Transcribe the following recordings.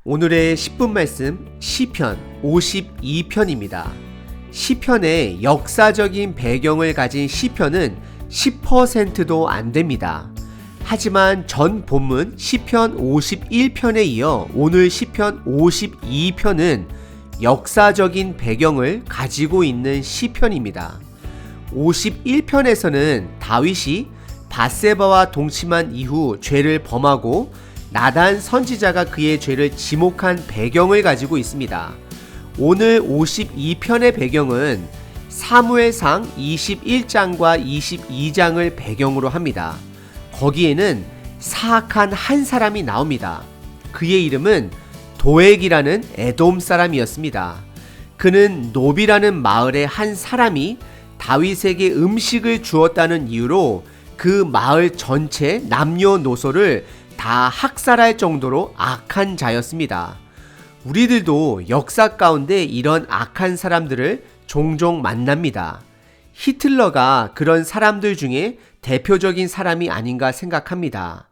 오늘의 10분 말씀 시편 52편입니다. 시편의 역사적인 배경을 가진 시편은 10%도 안 됩니다. 하지만 전 본문 시편 51편에 이어 오늘 시편 52편은 역사적인 배경을 가지고 있는 시편입니다. 51편에서는 다윗이 밧세바와 동침한 이후 죄를 범하고 나단 선지자가 그의 죄를 지목한 배경을 가지고 있습니다. 오늘 52편의 배경은 사무엘상 21장과 22장을 배경으로 합니다. 거기에는 사악한 한 사람이 나옵니다. 그의 이름은 도액이라는 에돔 사람이었습니다. 그는 노비라는 마을의 한 사람이 다윗에게 음식을 주었다는 이유로 그 마을 전체 남녀노소를 다 학살할 정도로 악한 자였습니다. 우리들도 역사 가운데 이런 악한 사람들을 종종 만납니다. 히틀러가 그런 사람들 중에 대표적인 사람이 아닌가 생각합니다.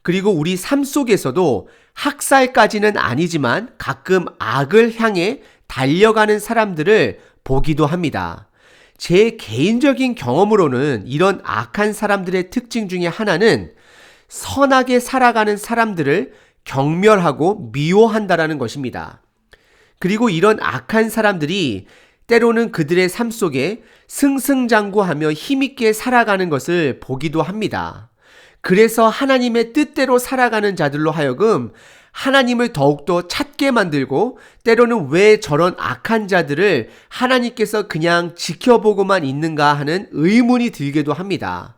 그리고 우리 삶 속에서도 학살까지는 아니지만 가끔 악을 향해 달려가는 사람들을 보기도 합니다. 제 개인적인 경험으로는 이런 악한 사람들의 특징 중에 하나는 선하게 살아가는 사람들을 경멸하고 미워한다라는 것입니다. 그리고 이런 악한 사람들이 때로는 그들의 삶 속에 승승장구하며 힘있게 살아가는 것을 보기도 합니다. 그래서 하나님의 뜻대로 살아가는 자들로 하여금 하나님을 더욱더 찾게 만들고 때로는 왜 저런 악한 자들을 하나님께서 그냥 지켜보고만 있는가 하는 의문이 들기도 합니다.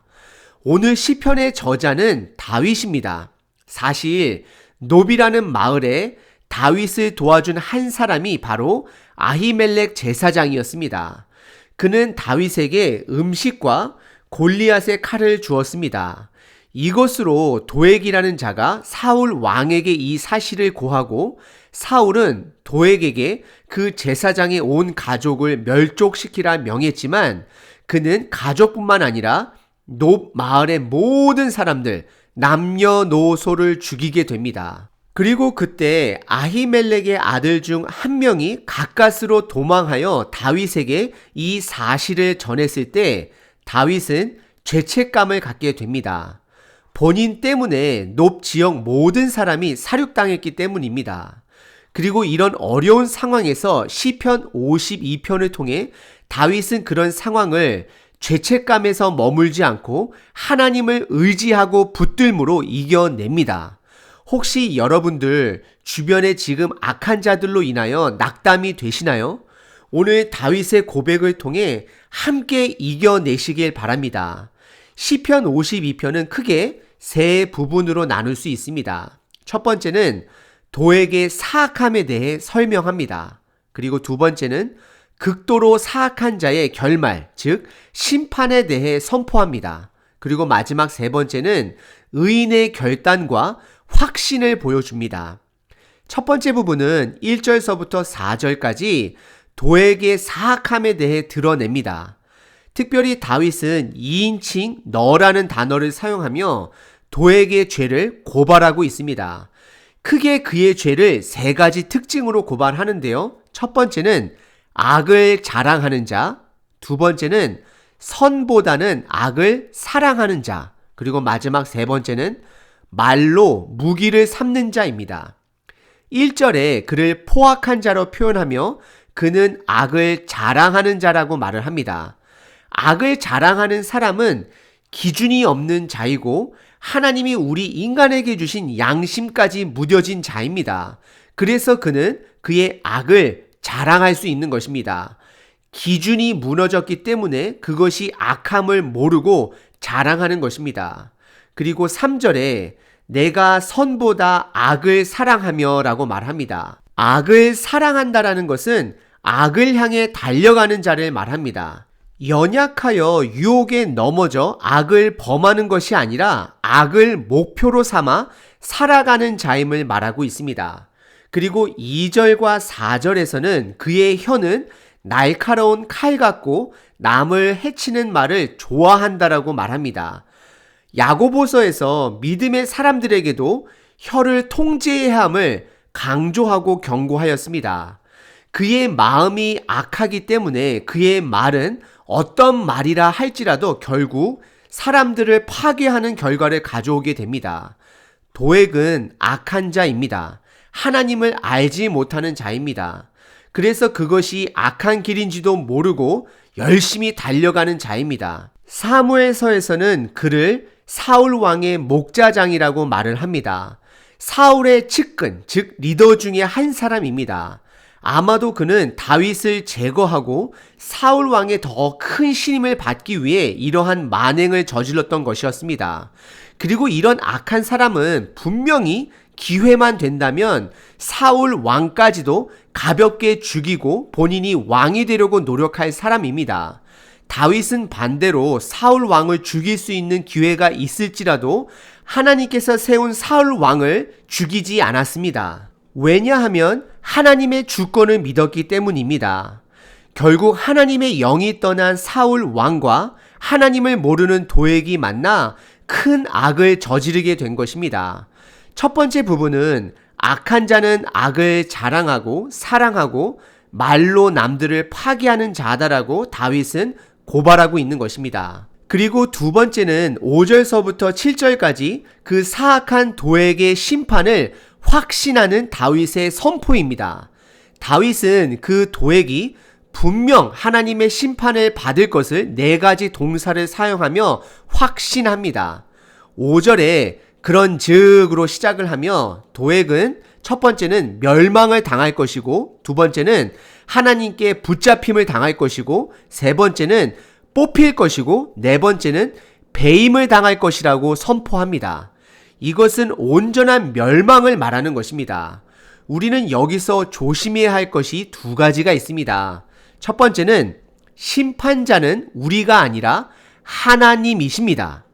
오늘 시편의 저자는 다윗입니다. 사실 노비라는 마을에 다윗을 도와준 한 사람이 바로 아히멜렉 제사장이었습니다. 그는 다윗에게 음식과 골리앗의 칼을 주었습니다. 이것으로 도액이라는 자가 사울 왕에게 이 사실을 고하고 사울은 도액에게 그 제사장의 온 가족을 멸족시키라 명했지만 그는 가족뿐만 아니라 높 마을의 모든 사람들, 남녀노소를 죽이게 됩니다. 그리고 그때 아히멜렉의 아들 중 한 명이 가까스로 도망하여 다윗에게 이 사실을 전했을 때 다윗은 죄책감을 갖게 됩니다. 본인 때문에 높 지역 모든 사람이 살육당했기 때문입니다. 그리고 이런 어려운 상황에서 시편 52편을 통해 다윗은 그런 상황을 죄책감에서 머물지 않고 하나님을 의지하고 붙들므로 이겨냅니다. 혹시 여러분들 주변에 지금 악한 자들로 인하여 낙담이 되시나요? 오늘 다윗의 고백을 통해 함께 이겨내시길 바랍니다. 시편 52편은 크게 세 부분으로 나눌 수 있습니다. 첫 번째는 도액의 사악함에 대해 설명합니다. 그리고 두 번째는 극도로 사악한 자의 결말, 즉 심판에 대해 선포합니다. 그리고 마지막 세 번째는 의인의 결단과 확신을 보여줍니다. 첫 번째 부분은 1절서부터 4절까지 도액의 사악함에 대해 드러냅니다. 특별히 다윗은 2인칭 너라는 단어를 사용하며 도액의 죄를 고발하고 있습니다. 크게 그의 죄를 세 가지 특징으로 고발하는데요. 첫 번째는 악을 자랑하는 자, 두 번째는 선보다는 악을 사랑하는 자, 그리고 마지막 세 번째는 말로 무기를 삼는 자입니다. 1절에 그를 포악한 자로 표현하며 그는 악을 자랑하는 자라고 말을 합니다. 악을 자랑하는 사람은 기준이 없는 자이고 하나님이 우리 인간에게 주신 양심까지 무뎌진 자입니다. 그래서 그는 그의 악을 자랑할 수 있는 것입니다. 기준이 무너졌기 때문에 그것이 악함을 모르고 자랑하는 것입니다. 그리고 3절에 내가 선보다 악을 사랑하며 라고 말합니다. 악을 사랑한다라는 것은 악을 향해 달려가는 자를 말합니다. 연약하여 유혹에 넘어져 악을 범하는 것이 아니라 악을 목표로 삼아 살아가는 자임을 말하고 있습니다. 그리고 2절과 4절에서는 그의 혀는 날카로운 칼 같고 남을 해치는 말을 좋아한다라고 말합니다. 야고보서에서 믿음의 사람들에게도 혀를 통제해야 함을 강조하고 경고하였습니다. 그의 마음이 악하기 때문에 그의 말은 어떤 말이라 할지라도 결국 사람들을 파괴하는 결과를 가져오게 됩니다. 도액은 악한 자입니다. 하나님을 알지 못하는 자입니다. 그래서 그것이 악한 길인지도 모르고 열심히 달려가는 자입니다. 사무엘서에서는 그를 사울 왕의 목자장이라고 말을 합니다. 사울의 측근, 즉 리더 중에 한 사람입니다. 아마도 그는 다윗을 제거하고 사울 왕의 더 큰 신임을 받기 위해 이러한 만행을 저질렀던 것이었습니다. 그리고 이런 악한 사람은 분명히 기회만 된다면 사울 왕까지도 가볍게 죽이고 본인이 왕이 되려고 노력할 사람입니다. 다윗은 반대로 사울 왕을 죽일 수 있는 기회가 있을지라도 하나님께서 세운 사울 왕을 죽이지 않았습니다. 왜냐하면 하나님의 주권을 믿었기 때문입니다. 결국 하나님의 영이 떠난 사울 왕과 하나님을 모르는 도액이 만나 큰 악을 저지르게 된 것입니다. 첫 번째 부분은 악한 자는 악을 자랑하고 사랑하고 말로 남들을 파괴하는 자다라고 다윗은 고발하고 있는 것입니다. 그리고 두 번째는 5절서부터 7절까지 그 사악한 도액의 심판을 확신하는 다윗의 선포입니다. 다윗은 그 도액이 분명 하나님의 심판을 받을 것을 네 가지 동사를 사용하며 확신합니다. 5절에 그런즉으로 시작을 하며 도액은 첫 번째는 멸망을 당할 것이고 두 번째는 하나님께 붙잡힘을 당할 것이고 세 번째는 뽑힐 것이고 네 번째는 배임을 당할 것이라고 선포합니다. 이것은 온전한 멸망을 말하는 것입니다. 우리는 여기서 조심해야 할 것이 두 가지가 있습니다. 첫 번째는 심판자는 우리가 아니라 하나님이십니다.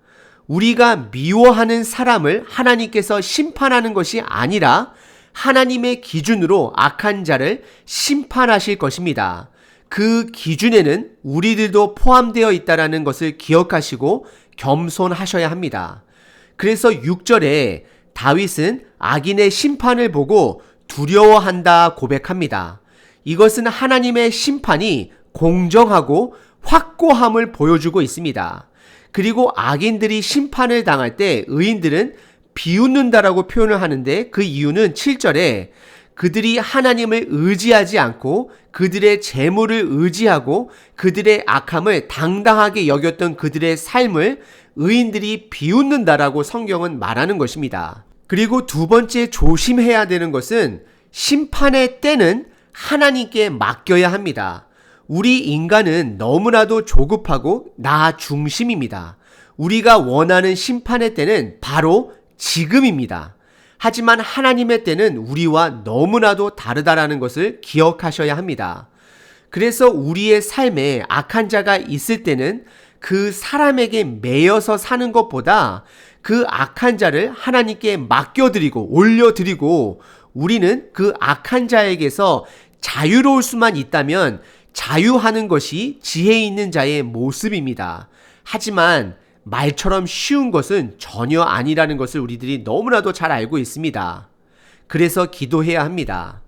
우리가 미워하는 사람을 하나님께서 심판하는 것이 아니라 하나님의 기준으로 악한 자를 심판하실 것입니다. 그 기준에는 우리들도 포함되어 있다는 것을 기억하시고 겸손하셔야 합니다. 그래서 6절에 다윗은 악인의 심판을 보고 두려워한다 고백합니다. 이것은 하나님의 심판이 공정하고 확고함을 보여주고 있습니다. 그리고 악인들이 심판을 당할 때 의인들은 비웃는다라고 표현을 하는데 그 이유는 7절에 그들이 하나님을 의지하지 않고 그들의 재물을 의지하고 그들의 악함을 당당하게 여겼던 그들의 삶을 의인들이 비웃는다라고 성경은 말하는 것입니다. 그리고 두 번째 조심해야 되는 것은 심판의 때는 하나님께 맡겨야 합니다. 우리 인간은 너무나도 조급하고 나 중심입니다. 우리가 원하는 심판의 때는 바로 지금입니다. 하지만 하나님의 때는 우리와 너무나도 다르다라는 것을 기억하셔야 합니다. 그래서 우리의 삶에 악한 자가 있을 때는 그 사람에게 매여서 사는 것보다 그 악한 자를 하나님께 맡겨드리고 올려드리고 우리는 그 악한 자에게서 자유로울 수만 있다면 자유하는 것이 지혜 있는 자의 모습입니다. 하지만 말처럼 쉬운 것은 전혀 아니라는 것을 우리들이 너무나도 잘 알고 있습니다. 그래서 기도해야 합니다.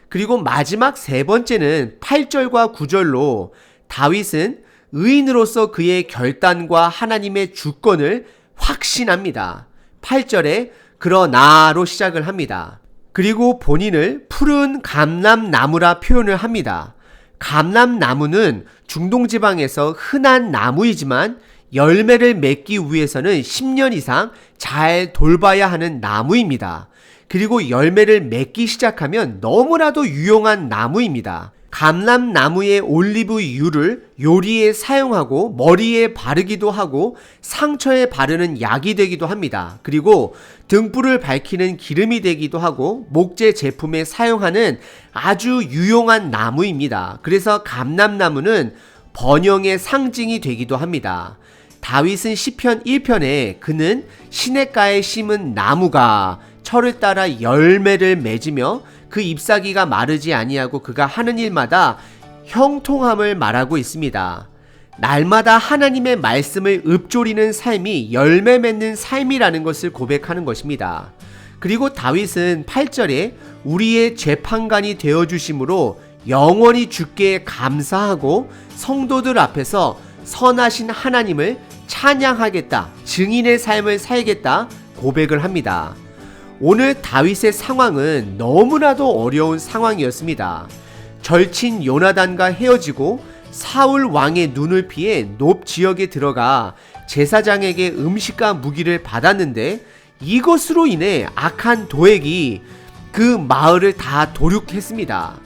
그리고 마지막 세 번째는 8절과 9절로 다윗은 의인으로서 그의 결단과 하나님의 주권을 확신합니다. 8절에 그러나로 시작을 합니다. 그리고 본인을 푸른 감람나무라 표현을 합니다. 감람나무는 중동지방에서 흔한 나무이지만 열매를 맺기 위해서는 10년 이상 잘 돌봐야 하는 나무입니다. 그리고 열매를 맺기 시작하면 너무나도 유용한 나무입니다. 감람나무의 올리브유를 요리에 사용하고 머리에 바르기도 하고 상처에 바르는 약이 되기도 합니다. 그리고 등불을 밝히는 기름이 되기도 하고 목재 제품에 사용하는 아주 유용한 나무입니다. 그래서 감람나무는 번영의 상징이 되기도 합니다. 다윗은 시편 1편에 그는 시냇가에 심은 나무가 철을 따라 열매를 맺으며 그 잎사귀가 마르지 아니하고 그가 하는 일마다 형통함을 말하고 있습니다. 날마다 하나님의 말씀을 읊조리는 삶이 열매 맺는 삶이라는 것을 고백하는 것입니다. 그리고 다윗은 8절에 우리의 재판관이 되어주심으로 영원히 주께 감사하고 성도들 앞에서 선하신 하나님을 찬양하겠다, 증인의 삶을 살겠다 고백을 합니다. 오늘 다윗의 상황은 너무나도 어려운 상황이었습니다. 절친 요나단과 헤어지고 사울 왕의 눈을 피해 높 지역에 들어가 제사장에게 음식과 무기를 받았는데 이것으로 인해 악한 도액이 그 마을을 다 도륙했습니다.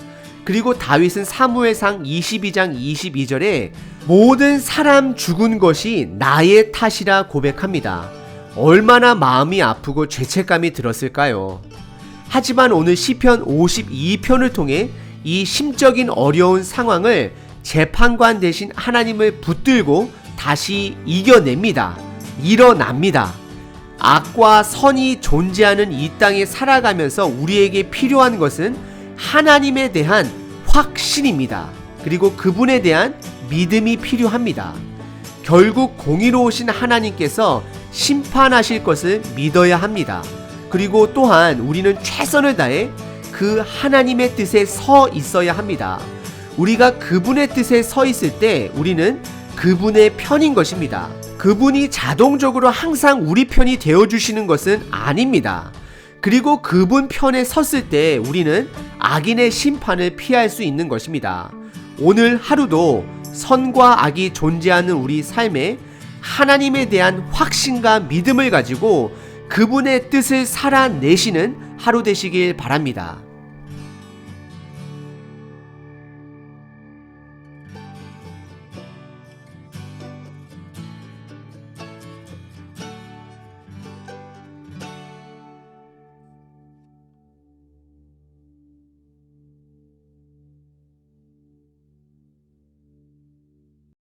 그리고 다윗은 사무엘상 22장 22절에 모든 사람 죽은 것이 나의 탓이라 고백합니다. 얼마나 마음이 아프고 죄책감이 들었을까요? 하지만 오늘 시편 52편을 통해 이 심적인 어려운 상황을 재판관 대신 하나님을 붙들고 다시 이겨냅니다. 일어납니다. 악과 선이 존재하는 이 땅에 살아가면서 우리에게 필요한 것은 하나님에 대한 확신입니다. 그리고 그분에 대한 믿음이 필요합니다. 결국 공의로우신 하나님께서 심판하실 것을 믿어야 합니다. 그리고 또한 우리는 최선을 다해 그 하나님의 뜻에 서 있어야 합니다. 우리가 그분의 뜻에 서 있을 때 우리는 그분의 편인 것입니다. 그분이 자동적으로 항상 우리 편이 되어주시는 것은 아닙니다. 그리고 그분 편에 섰을 때 우리는 악인의 심판을 피할 수 있는 것입니다. 오늘 하루도 선과 악이 존재하는 우리 삶에 하나님에 대한 확신과 믿음을 가지고 그분의 뜻을 살아내시는 하루 되시길 바랍니다.